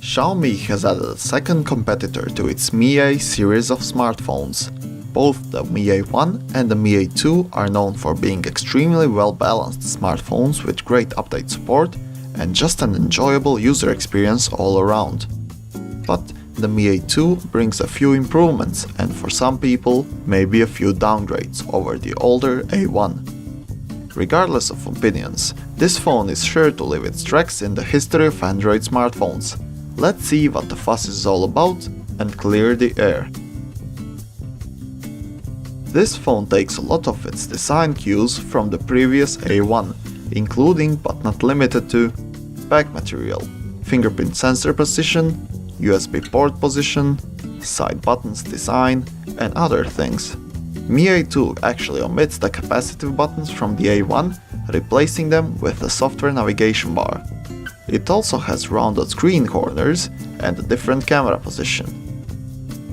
Xiaomi has added a second competitor to its Mi A series of smartphones. Both the Mi A1 and the Mi A2 are known for being extremely well-balanced smartphones with great update support and just an enjoyable user experience all around. But the Mi A2 brings a few improvements and for some people maybe a few downgrades over the older A1. Regardless of opinions, this phone is sure to leave its tracks in the history of Android smartphones. Let's see what the fuss is all about and clear the air. This phone takes a lot of its design cues from the previous A1, including but not limited to back material, fingerprint sensor position, USB port position, side buttons design, and other things. Mi A2 actually omits the capacitive buttons from the A1, replacing them with a software navigation bar. It also has rounded screen corners and a different camera position.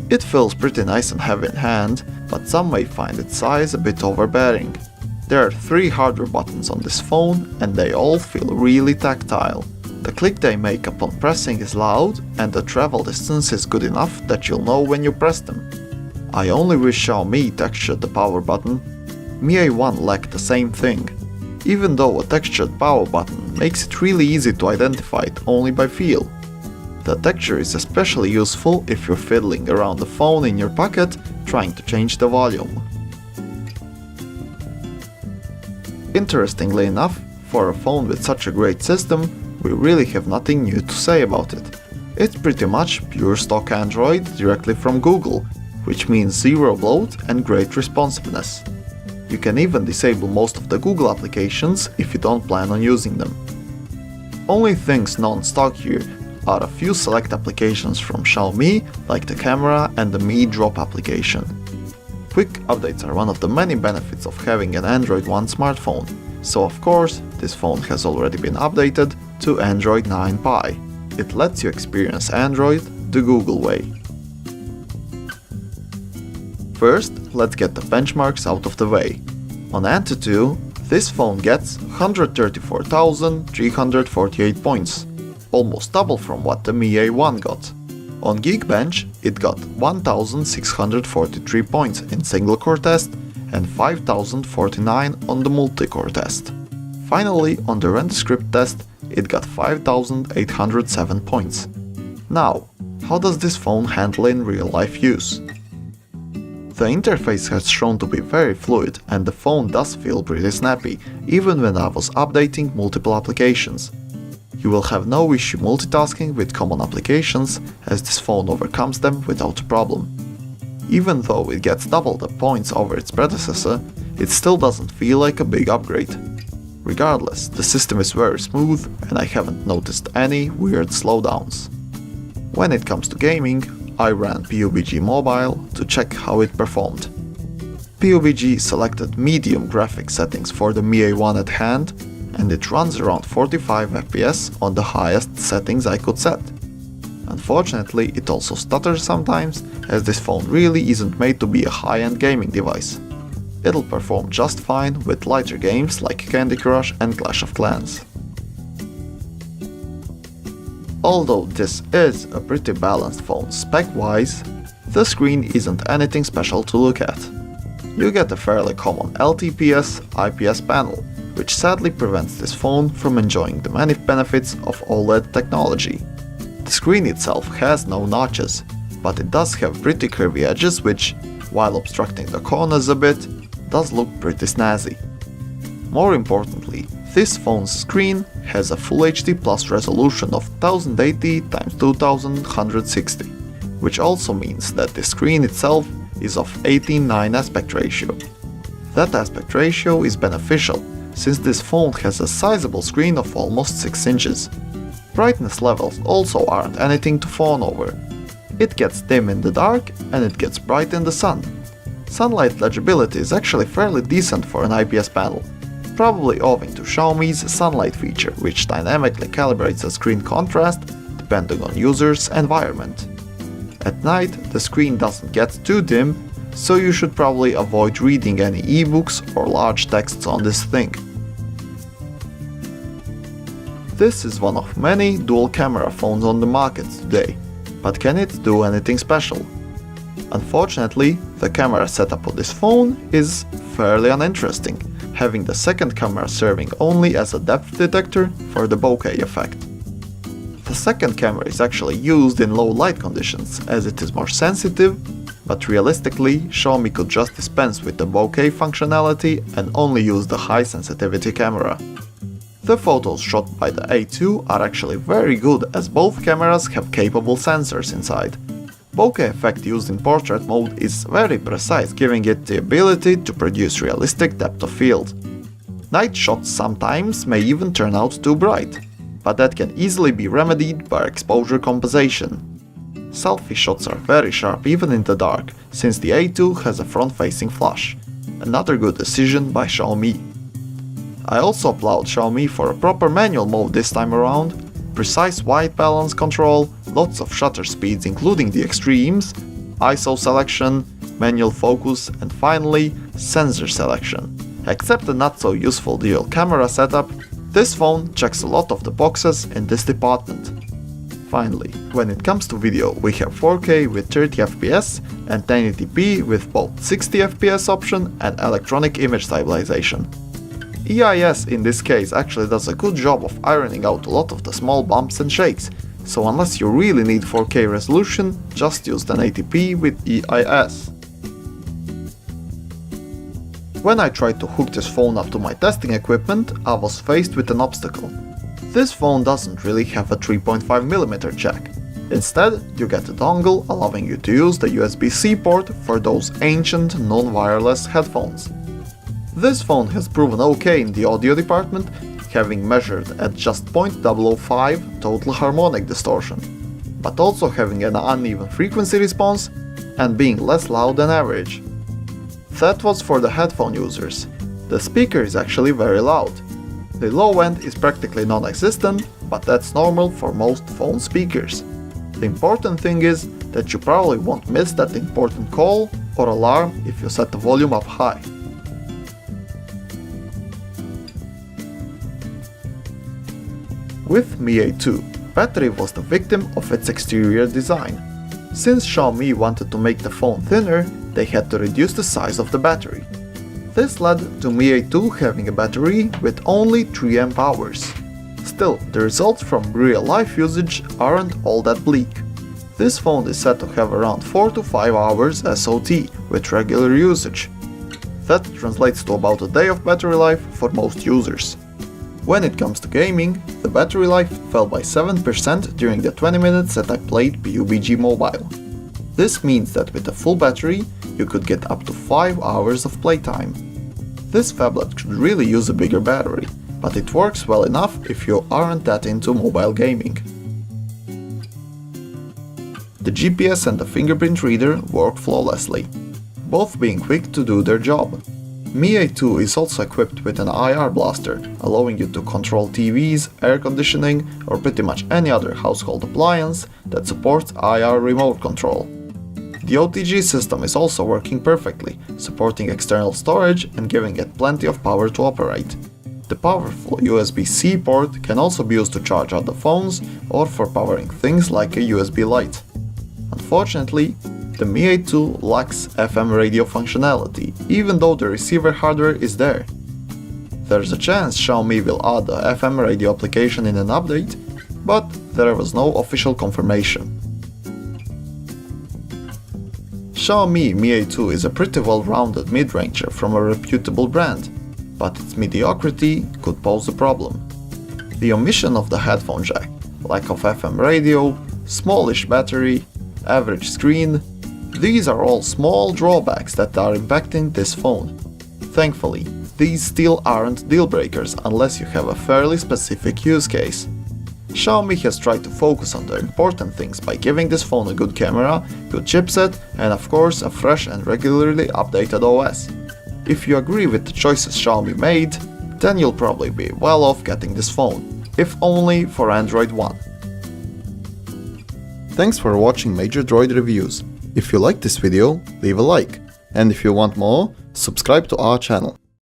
It feels pretty nice and heavy in hand, but some may find its size a bit overbearing. There are 3 hardware buttons on this phone and they all feel really tactile. The click they make upon pressing is loud and the travel distance is good enough that you'll know when you press them. I only wish Xiaomi textured the power button. Mi A1 lacked the same thing. Even though a textured power button makes it really easy to identify it only by feel. The texture is especially useful if you're fiddling around the phone in your pocket trying to change the volume. Interestingly enough, for a phone with such a great system, we really have nothing new to say about it. It's pretty much pure stock Android directly from Google, which means zero bloat and great responsiveness. You can even disable most of the Google applications if you don't plan on using them. Only things non-stock here are a few select applications from Xiaomi, like the camera and the Mi Drop application. Quick updates are one of the many benefits of having an Android One smartphone, so of course this phone has already been updated to Android 9 Pie. It lets you experience Android the Google way. First, let's get the benchmarks out of the way. On AnTuTu, this phone gets 134,348 points, almost double from what the Mi A1 got. On Geekbench, it got 1,643 points in single-core test and 5,049 on the multi-core test. Finally, on the RenderScript test, it got 5,807 points. Now, how does this phone handle in real-life use? The interface has shown to be very fluid and the phone does feel pretty snappy, even when I was updating multiple applications. You will have no issue multitasking with common applications, as this phone overcomes them without a problem. Even though it gets double the points over its predecessor, it still doesn't feel like a big upgrade. Regardless, the system is very smooth and I haven't noticed any weird slowdowns. When it comes to gaming, I ran PUBG Mobile to check how it performed. PUBG selected medium graphics settings for the Mi A1 at hand, and it runs around 45 FPS on the highest settings I could set. Unfortunately, it also stutters sometimes, as this phone really isn't made to be a high-end gaming device. It'll perform just fine with lighter games like Candy Crush and Clash of Clans. Although this is a pretty balanced phone spec-wise, the screen isn't anything special to look at. You get a fairly common LTPS IPS panel, which sadly prevents this phone from enjoying the many benefits of OLED technology. The screen itself has no notches, but it does have pretty curvy edges which, while obstructing the corners a bit, does look pretty snazzy. More importantly, this phone's screen has a Full HD Plus resolution of 1080x2160, which also means that the screen itself is of 18:9 aspect ratio. That aspect ratio is beneficial, since this phone has a sizable screen of almost 6 inches. Brightness levels also aren't anything to fawn over. It gets dim in the dark and it gets bright in the sun. Sunlight legibility is actually fairly decent for an IPS panel, probably owing to Xiaomi's sunlight feature, which dynamically calibrates the screen contrast depending on user's environment. At night, the screen doesn't get too dim, so you should probably avoid reading any ebooks or large texts on this thing. This is one of many dual camera phones on the market today, but can it do anything special? Unfortunately, the camera setup of this phone is fairly uninteresting, having the second camera serving only as a depth detector for the bokeh effect. The second camera is actually used in low light conditions as it is more sensitive, but realistically Xiaomi could just dispense with the bokeh functionality and only use the high sensitivity camera. The photos shot by the A2 are actually very good as both cameras have capable sensors inside. Bokeh effect used in portrait mode is very precise, giving it the ability to produce realistic depth of field. Night shots sometimes may even turn out too bright, but that can easily be remedied by exposure compensation. Selfie shots are very sharp even in the dark, since the A2 has a front-facing flash. Another good decision by Xiaomi. I also applaud Xiaomi for a proper manual mode this time around, precise white balance control, lots of shutter speeds including the extremes, ISO selection, manual focus, and finally sensor selection. Except the not so useful dual camera setup, this phone checks a lot of the boxes in this department. Finally, when it comes to video, we have 4K with 30fps and 1080p with both 60fps option and electronic image stabilization. EIS in this case actually does a good job of ironing out a lot of the small bumps and shakes, so unless you really need 4K resolution, just use 1080p with EIS. When I tried to hook this phone up to my testing equipment, I was faced with an obstacle. This phone doesn't really have a 3.5mm jack. Instead, you get a dongle allowing you to use the USB-C port for those ancient non-wireless headphones. This phone has proven okay in the audio department, having measured at just 0.005 total harmonic distortion, but also having an uneven frequency response and being less loud than average. That was for the headphone users. The speaker is actually very loud. The low end is practically non-existent, but that's normal for most phone speakers. The important thing is that you probably won't miss that important call or alarm if you set the volume up high. With Mi A2, battery was the victim of its exterior design. Since Xiaomi wanted to make the phone thinner, they had to reduce the size of the battery. This led to Mi A2 having a battery with only 3 Ah. Still, the results from real-life usage aren't all that bleak. This phone is said to have around 4 to 5 hours SOT with regular usage. That translates to about a day of battery life for most users. When it comes to gaming, the battery life fell by 7% during the 20 minutes that I played PUBG Mobile. This means that with a full battery, you could get up to 5 hours of playtime. This phablet could really use a bigger battery, but it works well enough if you aren't that into mobile gaming. The GPS and the fingerprint reader work flawlessly, both being quick to do their job. Mi A2 is also equipped with an IR blaster, allowing you to control TVs, air conditioning, or pretty much any other household appliance that supports IR remote control. The OTG system is also working perfectly, supporting external storage and giving it plenty of power to operate. The powerful USB-C port can also be used to charge other phones or for powering things like a USB light. Unfortunately, the Mi A2 lacks FM radio functionality, even though the receiver hardware is there. There's a chance Xiaomi will add the FM radio application in an update, but there was no official confirmation. Xiaomi Mi A2 is a pretty well-rounded mid-ranger from a reputable brand, but its mediocrity could pose a problem. The omission of the headphone jack, lack of FM radio, smallish battery, average screen, these are all small drawbacks that are impacting this phone. Thankfully, these still aren't deal breakers unless you have a fairly specific use case. Xiaomi has tried to focus on the important things by giving this phone a good camera, good chipset, and of course a fresh and regularly updated OS. If you agree with the choices Xiaomi made, then you'll probably be well off getting this phone, if only for Android One. Thanks for watching Major Droid Reviews. If you liked this video, leave a like, and if you want more, subscribe to our channel.